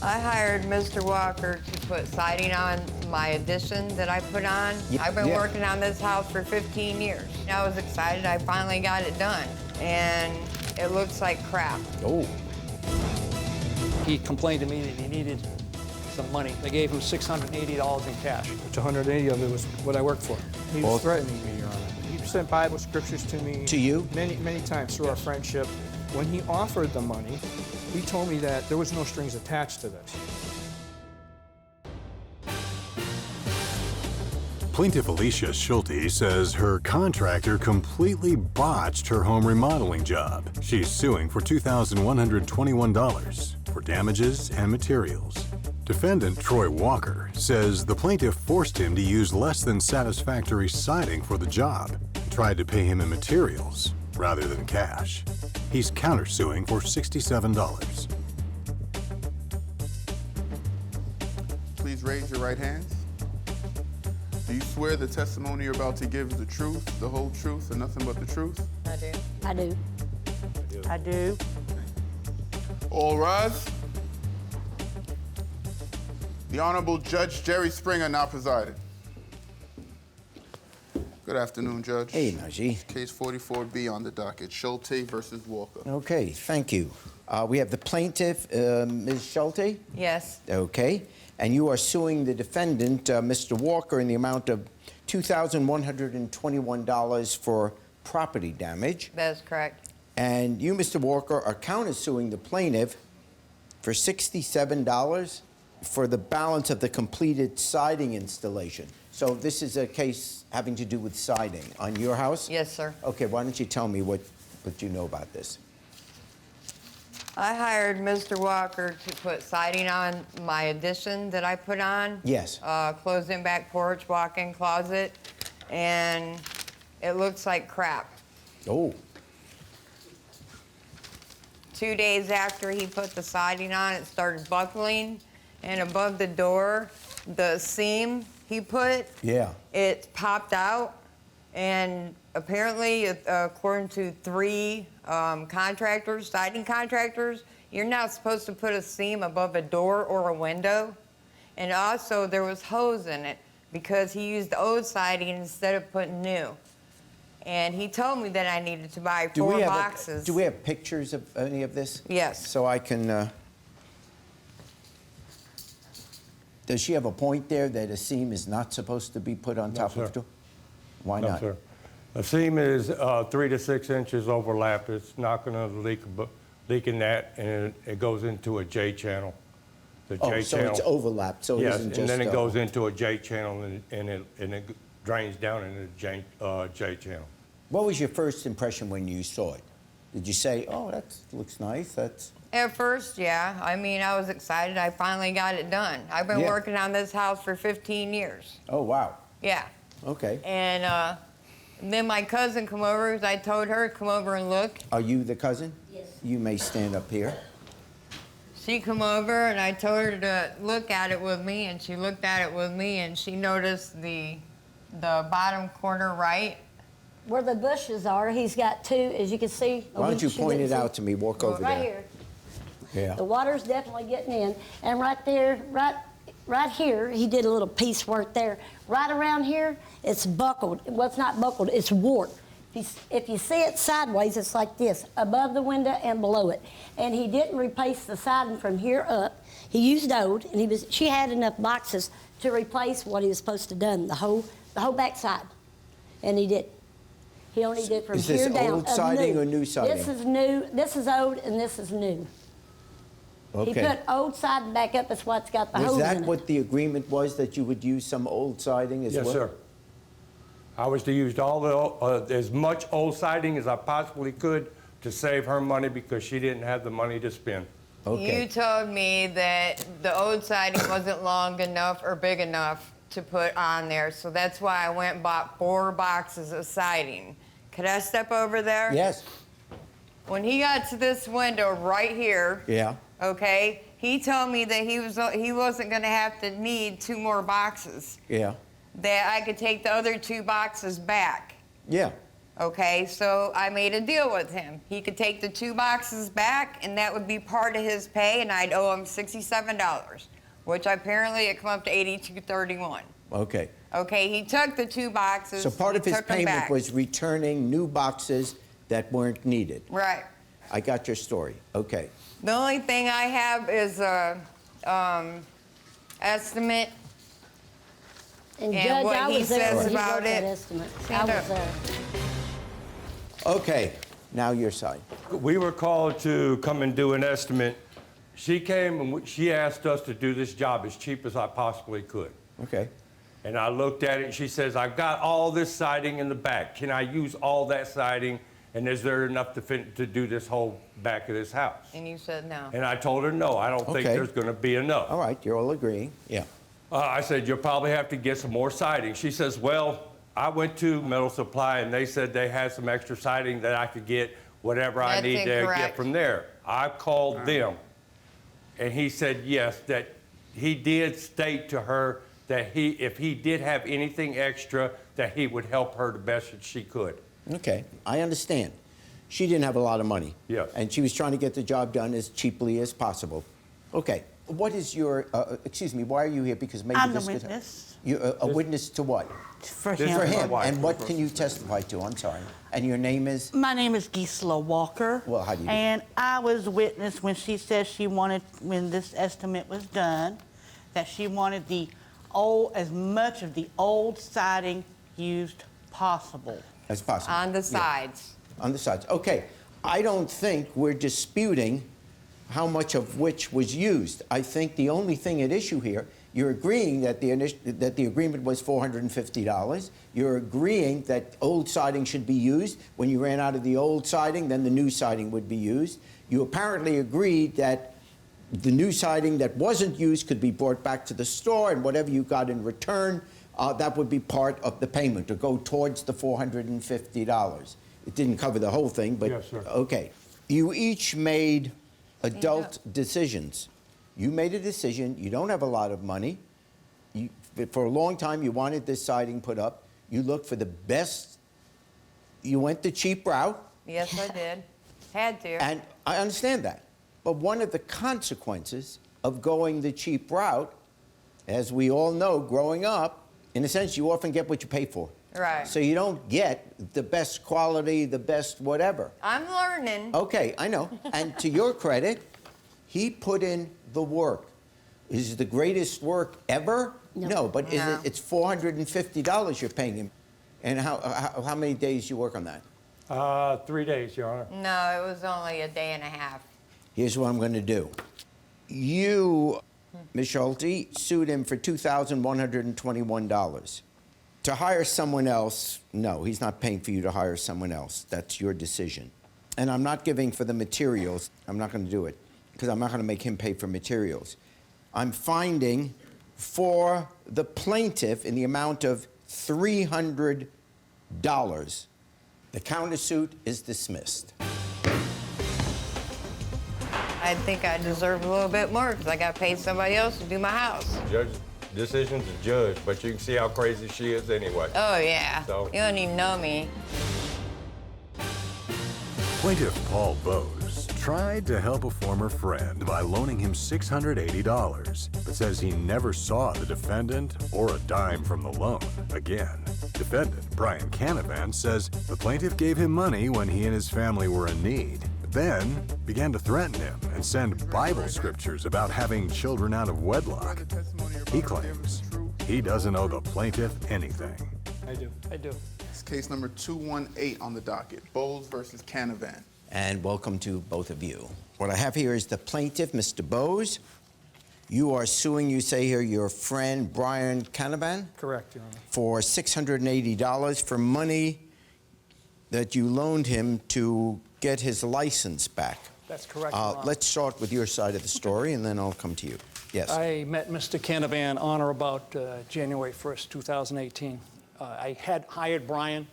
I hired Mr. Walker to put siding on my addition that I put on. I've been working on this house for 15 years. I was excited I finally got it done, and it looks like crap. Oh. He complained to me that he needed some money. They gave him $680 in cash. Which 180 of it was what I worked for. He was threatening me, Your Honor. He sent Bible scriptures to me. To you? Many times through our friendship. When he offered the money, he told me that there was no strings attached to this. Plaintiff Alicia Schulte says her contractor completely botched her home remodeling job. She's suing for $2,121 for damages and materials. Defendant Troy Walker says the plaintiff forced him to use less than satisfactory siding for the job and tried to pay him in materials rather than cash. He's countersuing for $67. Please raise your right hands. Do you swear the testimony you're about to give is the truth, the whole truth, and nothing but the truth? I do. I do. I do. All rise. The Honorable Judge Jerry Springer now presiding. Good afternoon, Judge. Hey, Najee. Case 44B on the docket, Schulte versus Walker. Okay, thank you. We have the plaintiff, Ms. Schulte. Yes. Okay. And you are suing the defendant, Mr. Walker, in the amount of $2,121 for property damage. That is correct. And you, Mr. Walker, are countersuing the plaintiff for $67 for the balance of the completed siding installation. So this is a case having to do with siding on your house? Yes, sir. Okay, why don't you tell me what you know about this? I hired Mr. Walker to put siding on my addition that I put on. Yes. Closed-in back porch, walk-in closet, and it looks like crap. Oh. 2 days after he put the siding on, it started buckling, and above the door, the seam he put, Yeah. it popped out, and apparently, according to 3 contractors, siding contractors, you're not supposed to put a seam above a door or a window. And also, there was hose in it because he used old siding instead of putting new. And he told me that I needed to buy 4 boxes. Do we have pictures of any of this? Yes. So I can, does she have a point there that a seam is not supposed to be put on top of the door? Why not? No, sir. A seam is 3 to 6 inches overlap. It's not going to leak in that, and it goes into a J channel. The Oh, J so channel. it's overlapped, so it Yes, isn't and just... then it goes into a J channel, and it drains down into the J channel. What was your first impression when you saw it? Did you say, oh, that looks nice, that's... At first, yeah. I mean, I was excited. I finally got it done. I've been working on this house for 15 years. Oh, wow. Yeah. Okay. And then my cousin come over, because I told her to come over and look. Are you the cousin? Yes. You may stand up here. She come over, and I told her to look at it with me, and she looked at it with me, and she noticed the bottom corner right. Where the bushes are, he's got 2, as you can see. Why don't you point it out to me? Walk over right there. Here. Yeah. The water's definitely getting in. And right there, right here, he did a little piecework there. Right around here, it's buckled. Well, it's not buckled, it's warped. If you see it sideways, it's like this, above the window and below it. And he didn't replace the siding from here up. He used old, and she had enough boxes to replace what he was supposed to have done, the whole back side. And he did. He only did from here down. Is this old siding or new siding? This is new, this is old, and this is new. Okay. He put old siding back up, that's why it's got the holes in it. Was that what the agreement was, that you would use some old siding as well? Yes, sir. I was to use all as much old siding as I possibly could to save her money because she didn't have the money to spend. Okay. You told me that the old siding wasn't long enough or big enough to put on there, so that's why I went and bought 4 boxes of siding. Could I step over there? Yes. When he got to this window right here, Yeah. okay, he told me that he wasn't going to have to need 2 more boxes. Yeah. That I could take the other 2 boxes back. Yeah. Okay, so I made a deal with him. He could take the 2 boxes back, and that would be part of his pay, and I'd owe him $67, which apparently it come up to $82.31. Okay. Okay, he took the 2 boxes. So part of he his took them payment back. was returning new boxes that weren't needed. Right. I got your story. Okay. The only thing I have is a estimate. And And Judge, what I he was there says when he about wrote that it. estimate. I Stand was up. there. Okay. Now your side. We were called to come and do an estimate. She came and she asked us to do this job as cheap as I possibly could. Okay. And I looked at it and she says, I've got all this siding in the back. Can I use all that siding? And is there enough to do this whole back of this house? And you said no. And I told her, no, I don't think Okay. there's going to be enough. All right. You're all agreeing. Yeah. I said, you'll probably have to get some more siding. She says, well, I went to Metal Supply and they said they had some extra siding that I could get whatever I That's need to get incorrect. from there. I called them and he said, yes, that he did state to her that if he did have anything extra, that he would help her the best that she could. Okay. I understand. She didn't have a lot of money. Yes. And she was trying to get the job done as cheaply as possible. Okay. What is your, excuse me, why are you here? Because maybe I'm the this could- witness You, a witness to what? for This him. For is my him. wife. And what can you testify to? I'm sorry. And your name is? My name is Gisela Walker. Well, how do you do? And I was witness when she said she wanted, when this estimate was done, that she wanted as much of the old siding used possible. As possible. On the Yeah. sides. On the sides. Okay. I don't think we're disputing how much of which was used. I think the only thing at issue here, you're agreeing that the agreement was $450. You're agreeing that old siding should be used. When you ran out of the old siding, then the new siding would be used. You apparently agreed that the new siding that wasn't used could be brought back to the store, and whatever you got in return, that would be part of the payment, to go towards the $450. It didn't cover the whole thing, but Yes, sir. okay. You each made adult decisions. You made a decision. You don't have a lot of money. For a long time, you wanted this siding put up. You looked for the best. You went the cheap route, Yes, I did. Had to. and I understand that. But one of the consequences of going the cheap route, as we all know, growing up, in a sense, you often get what you pay for. Right. So you don't get the best quality, the best whatever. I'm learning. Okay, I know. And to your credit, he put in the work. Is it the greatest work ever? No, but is No. it? It's $450 you're paying him. And how many days you work on that? 3 days, Your Honor. No, it was only a day and a half. Here's what I'm going to do. You, Ms. Schulte, sued him for $2,121. To hire someone else, no, he's not paying for you to hire someone else. That's your decision. And I'm not giving for the materials. I'm not going to do it because I'm not going to make him pay for materials. I'm finding for the plaintiff in the amount of $300. The countersuit is dismissed. I think I deserve a little bit more because I got to pay somebody else to do my house. Judge, decision's a judge, but you can see how crazy she is anyway. Oh, yeah. So- You don't even know me. Plaintiff Paul Bowes tried to help a former friend by loaning him $680, but says he never saw the defendant or a dime from the loan again. Defendant Brian Canavan says the plaintiff gave him money when he and his family were in need, then began to threaten him and send Bible scriptures about having children out of wedlock. He claims he doesn't owe the plaintiff anything. I do. It's case number 218 on the docket, Bowles versus Canavan. And welcome to both of you. What I have here is the plaintiff, Mr. Bowes. You are suing, you say here, your friend Brian Canavan Correct, Your Honor. for $680 for money that you loaned him to get his license back. That's correct, Your Honor. Let's start with your side of the story, and then I'll come to you. Yes. I met Mr. Canavan on or about January 1st, 2018. I had hired Brian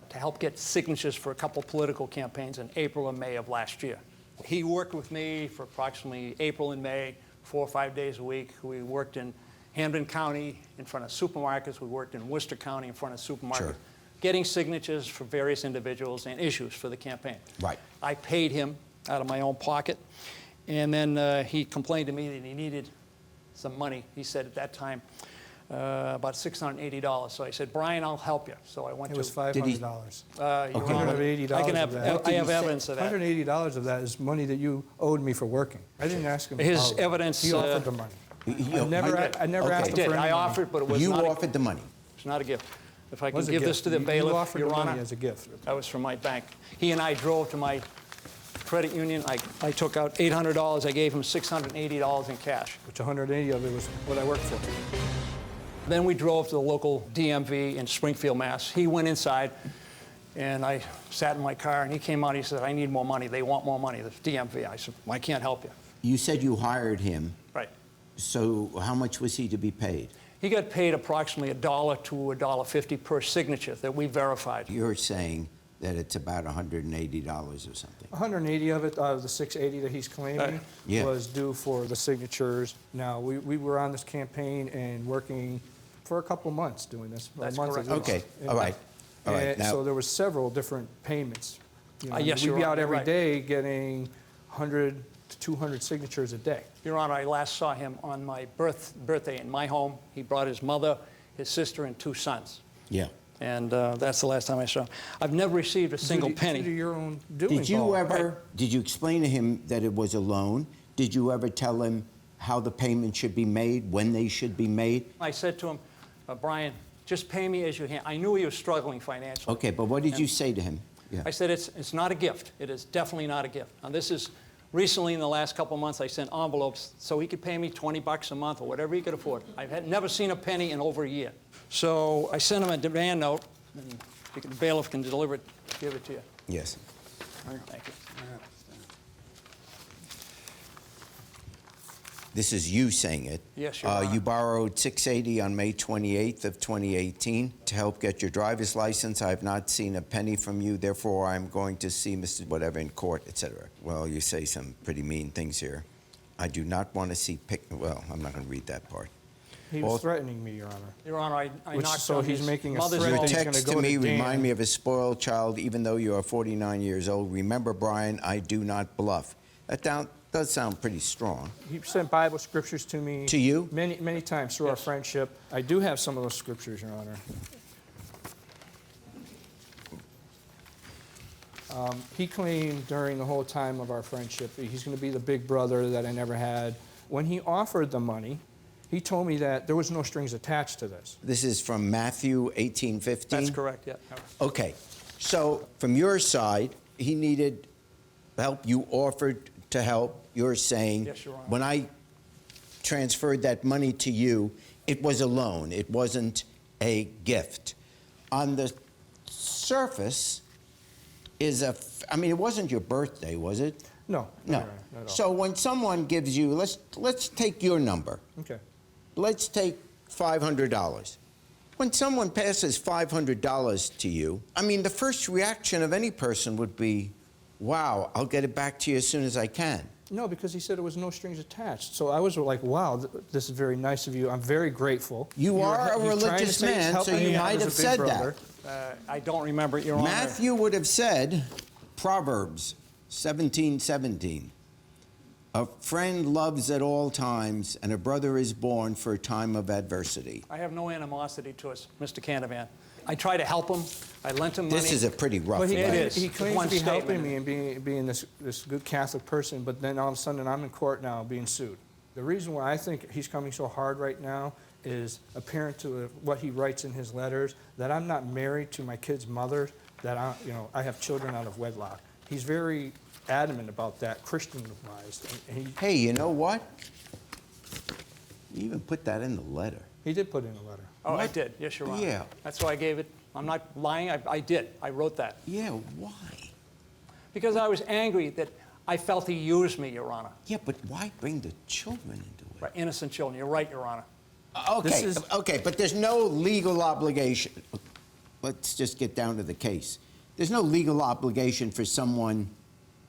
to help get signatures for a couple political campaigns in April and May of last year. He worked with me for approximately April and May, 4 or 5 days a week. We worked in Hampden County in front of supermarkets. We worked in Worcester County in front of supermarkets, Sure. getting signatures for various individuals and issues for the campaign. Right. I paid him out of my own pocket, and then he complained to me that he needed some money. He said at that time about $680. So I said, Brian, I'll help you. So I went It to. was $500. Your Okay. Honor, $180 I can of have, that. I have evidence of that. $180 of that is money that you owed me for working. I didn't ask him. to His borrow it. evidence, He offered the money. I never Okay. asked him I for did. any I money. offered, but it was You not. offered the money. It's not a gift. If I It can was a give this gift. to the You bailiff, offered Your the money Honor, as a gift. that was from my bank. He and I drove to my credit union. I took out $800. I gave him $680 in cash. Which 180 of it was what I worked for. Then we drove to the local DMV in Springfield, Mass. He went inside, and I sat in my car, and he came out. He said, I need more money. They want more money, the DMV. I said, I can't help you. You said you hired him. Right. So how much was he to be paid? He got paid approximately $1 to $1.50 per signature that we verified. You're saying that it's about $180 or something. 180 of it out of the 680 that he's claiming Yeah. was due for the signatures. Now, we were on this campaign and working for a couple months doing this. a That's month correct. at least. Okay, all right. All right, And now- so there was several different payments. You know, Yes, we'd Your be Honor, out you're every right. day getting 100 to 200 signatures a day. Your Honor, I last saw him on my birthday in my home. He brought his mother, his sister, and 2 sons. Yeah. And that's the last time I saw him. I've never received a single Due to penny. your own doing, Did you Paul. ever, did you explain to him that it was a loan? Did you ever tell him how the payment should be made, when they should be made? I said to him, Brian, just pay me as you can. I knew he was struggling financially. Okay, but what did you say to him? Yeah. I said, it's not a gift. It is definitely not a gift. Now, this is recently in the last couple of months, I sent envelopes so he could pay me $20 a month or whatever he could afford. I've never seen a penny in over a year. So I sent him a demand note, and the bailiff can deliver it, give it to you. Yes. Thank you. This is you saying it. Yes, Your Honor. You borrowed $680 on May 28th of 2018 to help get your driver's license. I have not seen a penny from you, therefore I'm going to see Mr. Whatever in court, etc. Well, you say some pretty mean things here. I do not want to see well, I'm not going to read that part. He was threatening me, Your Honor. Your Honor, I Which- knocked so on he's his making a mother's threat Your that he's phone. gonna text go to me to Dan. remind me of a spoiled child, even though you are 49 years old. Remember, Brian, I do not bluff. That does sound pretty strong. He sent Bible scriptures to me. To you? Many, many times through our friendship. I do have some of those scriptures, Your Honor. He claimed during the whole time of our friendship that he's going to be the big brother that I never had. When he offered the money, he told me that there was no strings attached to this. This is from Matthew 18:15? That's correct, yeah. Okay. So from your side, he needed help. You offered to help. You're saying, Yes, Your Honor. when I transferred that money to you, it was a loan. It wasn't a gift. On the surface is I mean, it wasn't your birthday, was it? No. No. Not at all. So when someone gives you, let's take your number. Okay. Let's take $500. When someone passes $500 to you, I mean, the first reaction of any person would be, wow, I'll get it back to you as soon as I can. No, because he said there was no strings attached. So I was like, wow, this is very nice of you. I'm very grateful. You are a religious man, so you might have said that. I don't remember it, Your Honor. Matthew would have said, Proverbs 17:17, a friend loves at all times, and a brother is born for a time of adversity. I have no animosity towards Mr. Canavan. I try to help him. I lent him money. This is a pretty rough But he, letter. It is. he It's claims one to be statement. helping me and being this good Catholic person, but then all of a sudden I'm in court now being sued. The reason why I think he's coming so hard right now is apparent to what he writes in his letters, that I'm not married to my kid's mother, that I have children out of wedlock. He's very adamant about that, Christian-wise. And Hey, you know what? You even put that in the letter. he did put in a letter. Oh, I What? did. Yes, Your Honor. Yeah. That's why I gave it. I'm not lying. I did. I wrote that. Yeah, why? Because I was angry that I felt he used me, Your Honor. Yeah, but why bring the children into it? Right, innocent children. You're right, Your Honor. Okay, okay, but there's no legal obligation. Let's just get down to the case. There's no legal obligation for someone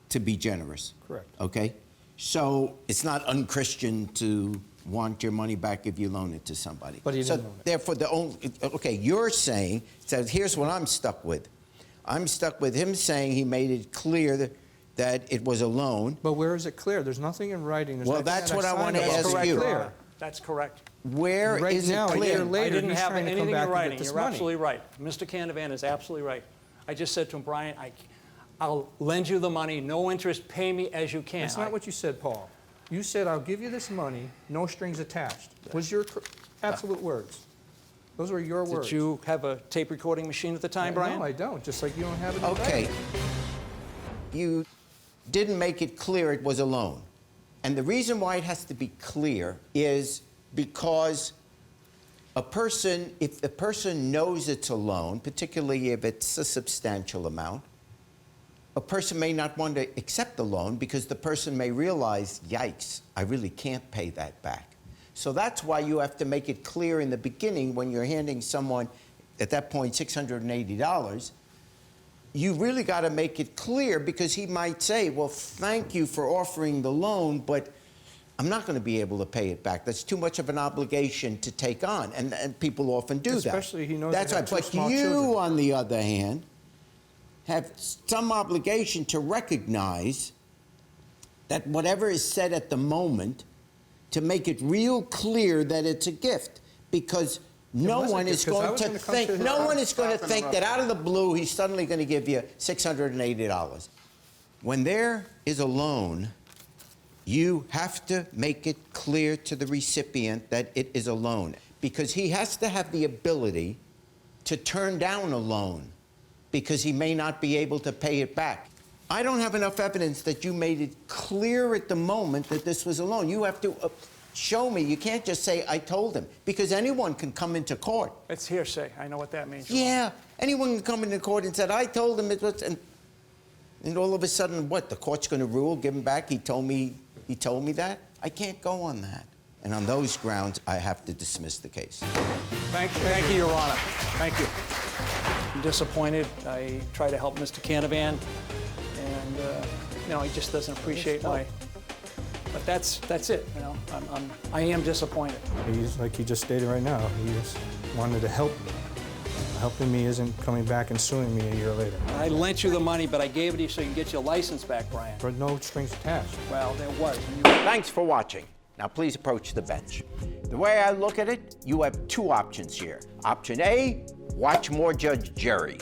to be generous. Correct. Okay? So it's not unchristian to want your money back if you loan it to somebody. But he didn't loan it. Therefore, okay, you're saying, so here's what I'm stuck with. I'm stuck with him saying he made it clear that it was a loan. But where is it clear? There's nothing in writing. There's Well, nothing that's that what I signed want to about ask it. you. Clear. That's correct. Where Right is now, it a year clear? later, I didn't he's have trying to come anything back in and get writing. this You're money. absolutely right. Mr. Canavan is absolutely right. I just said to him, Brian, I'll lend you the money, no interest, pay me as you can. That's not what you said, Paul. You said, I'll give you this money, no strings attached. Was your absolute words. Those were your words. Did you have a tape recording machine at the time, Brian? No, I don't, just like you don't have it in Okay. writing. You didn't make it clear it was a loan. And the reason why it has to be clear is because if the person knows it's a loan, particularly if it's a substantial amount, a person may not want to accept the loan because the person may realize, yikes, I really can't pay that back. So that's why you have to make it clear in the beginning when you're handing someone, at that point, $680, you really got to make it clear because he might say, well, thank you for offering the loan, but I'm not going to be able to pay it back. That's too much of an obligation to take on, and people often do that. Especially he knows That's they right. have two But small you, children. on the other hand, have some obligation to recognize that whatever is said at the moment, to make it real clear that it's a gift, because no wasn't one a is gift, 'cause I going was to gonna come think, to his no house. one is going to Stop think that interrupting. out of the blue he's suddenly going to give you $680. When there is a loan, you have to make it clear to the recipient that it is a loan, because he has to have the ability to turn down a loan because he may not be able to pay it back. I don't have enough evidence that you made it clear at the moment that this was a loan. You have to show me. You can't just say, I told him, because anyone can come into court. It's hearsay. I know what that means. Yeah, anyone can come into court and say, I told him it was, and all of a sudden, what, the court's going to rule, give him back, he told me that? I can't go on that. And on those grounds, I have to dismiss the case. Thank you, Your Honor. Thank you. I'm disappointed. I try to help Mr. Canavan, and he just doesn't appreciate my. But that's it. I am disappointed. He's, like he just stated right now, he just wanted to help me. Helping me isn't coming back and suing me a year later. I lent you the money, but I gave it to you so you can get your license back, Brian. For no strings attached. Well, there was. Thanks for watching. Now please approach the bench. The way I look at it, you have two options here. Option A, watch more Judge Jerry.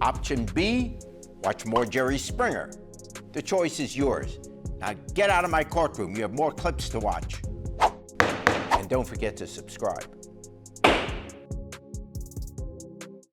Option B, watch more Jerry Springer. The choice is yours. Now get out of my courtroom. You have more clips to watch. And don't forget to subscribe.